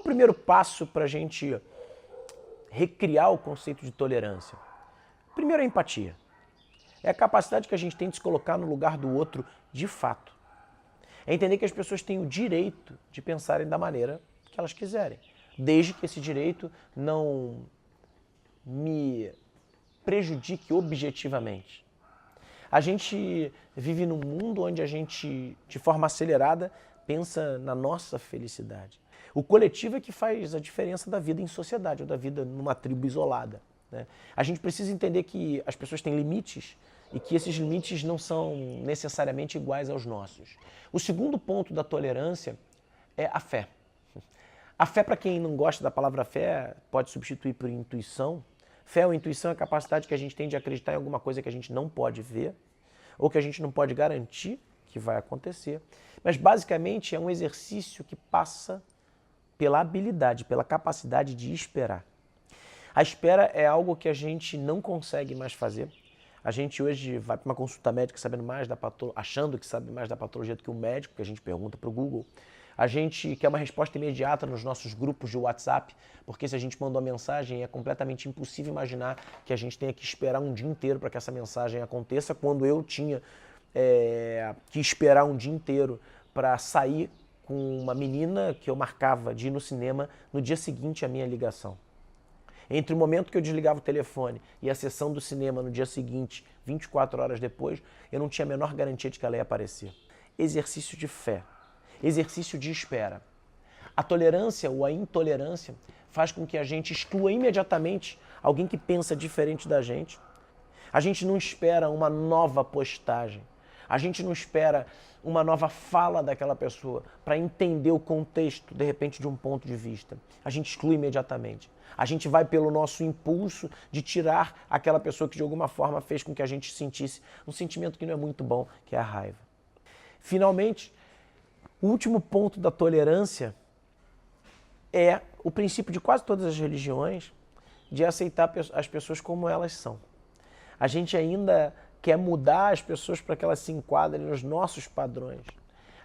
o primeiro passo para a gente recriar o conceito de tolerância? Primeiro, a empatia. É a capacidade que a gente tem de se colocar no lugar do outro de fato. É entender que as pessoas têm o direito de pensarem da maneira que elas quiserem, desde que esse direito não me prejudique objetivamente. A gente vive num mundo onde a gente, de forma acelerada, pensa na nossa felicidade. O coletivo é que faz a diferença da vida em sociedade, ou da vida numa tribo isolada, né? A gente precisa entender que as pessoas têm limites e que esses limites não são necessariamente iguais aos nossos. O segundo ponto da tolerância é a fé. A fé, para quem não gosta da palavra fé, pode substituir por intuição. Fé ou intuição é a capacidade que a gente tem de acreditar em alguma coisa que a gente não pode ver ou que a gente não pode garantir que vai acontecer. Mas, basicamente, é um exercício que passa pela habilidade, pela capacidade de esperar. A espera é algo que a gente não consegue mais fazer. A gente hoje vai para uma consulta médica sabendo mais da achando que sabe mais da patologia do que o médico, que a gente pergunta para o Google. A gente quer uma resposta imediata nos nossos grupos de WhatsApp, porque se a gente mandou uma mensagem, é completamente impossível imaginar que a gente tenha que esperar um dia inteiro para que essa mensagem aconteça, quando eu tinha que esperar um dia inteiro para sair com uma menina que eu marcava de ir no cinema no dia seguinte à minha ligação. Entre o momento que eu desligava o telefone e a sessão do cinema no dia seguinte, 24 horas depois, eu não tinha a menor garantia de que ela ia aparecer. Exercício de fé. Exercício de espera. A tolerância ou a intolerância faz com que a gente exclua imediatamente alguém que pensa diferente da gente. A gente não espera uma nova postagem. A gente não espera uma nova fala daquela pessoa para entender o contexto, de repente, de um ponto de vista. A gente exclui imediatamente. A gente vai pelo nosso impulso de tirar aquela pessoa que de alguma forma fez com que a gente sentisse um sentimento que não é muito bom, que é a raiva. Finalmente, o último ponto da tolerância é o princípio de quase todas as religiões de aceitar as pessoas como elas são. A gente ainda quer mudar as pessoas para que elas se enquadrem nos nossos padrões.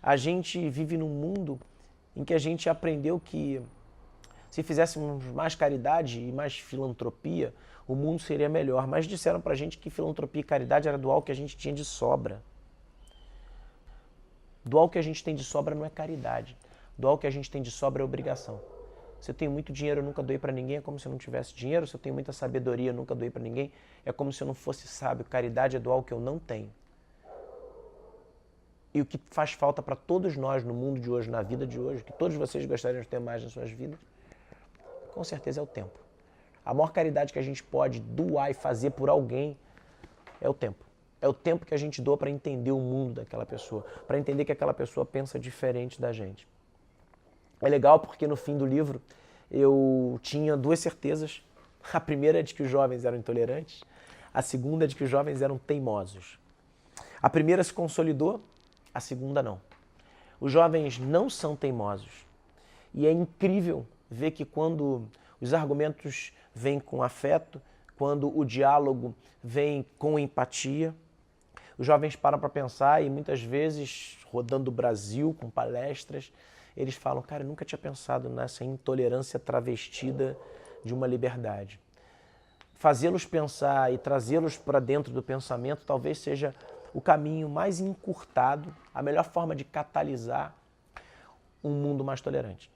A gente vive num mundo em que a gente aprendeu que se fizéssemos mais caridade e mais filantropia, o mundo seria melhor. Mas disseram pra gente que filantropia e caridade era doar o que a gente tinha de sobra. Doar o que a gente tem de sobra não é caridade. Doar o que a gente tem de sobra é obrigação. Se eu tenho muito dinheiro, eu nunca doei para ninguém, é como se eu não tivesse dinheiro. Se eu tenho muita sabedoria, eu nunca doei para ninguém, é como se eu não fosse sábio. Caridade é doar o que eu não tenho. E o que faz falta para todos nós no mundo de hoje, na vida de hoje, que todos vocês gostariam de ter mais nas suas vidas, com certeza é o tempo. A maior caridade que a gente pode doar e fazer por alguém é o tempo. É o tempo que a gente doa para entender o mundo daquela pessoa, para entender que aquela pessoa pensa diferente da gente. É legal porque no fim do livro eu tinha duas certezas. A primeira é de que os jovens eram intolerantes, a segunda é de que os jovens eram teimosos. A primeira se consolidou, a segunda não. Os jovens não são teimosos. E é incrível ver que quando os argumentos vêm com afeto, quando o diálogo vem com empatia, os jovens param para pensar e muitas vezes, rodando o Brasil com palestras, eles falam, cara, eu nunca tinha pensado nessa intolerância travestida de uma liberdade. Fazê-los pensar e trazê-los para dentro do pensamento talvez seja o caminho mais encurtado, a melhor forma de catalisar um mundo mais tolerante.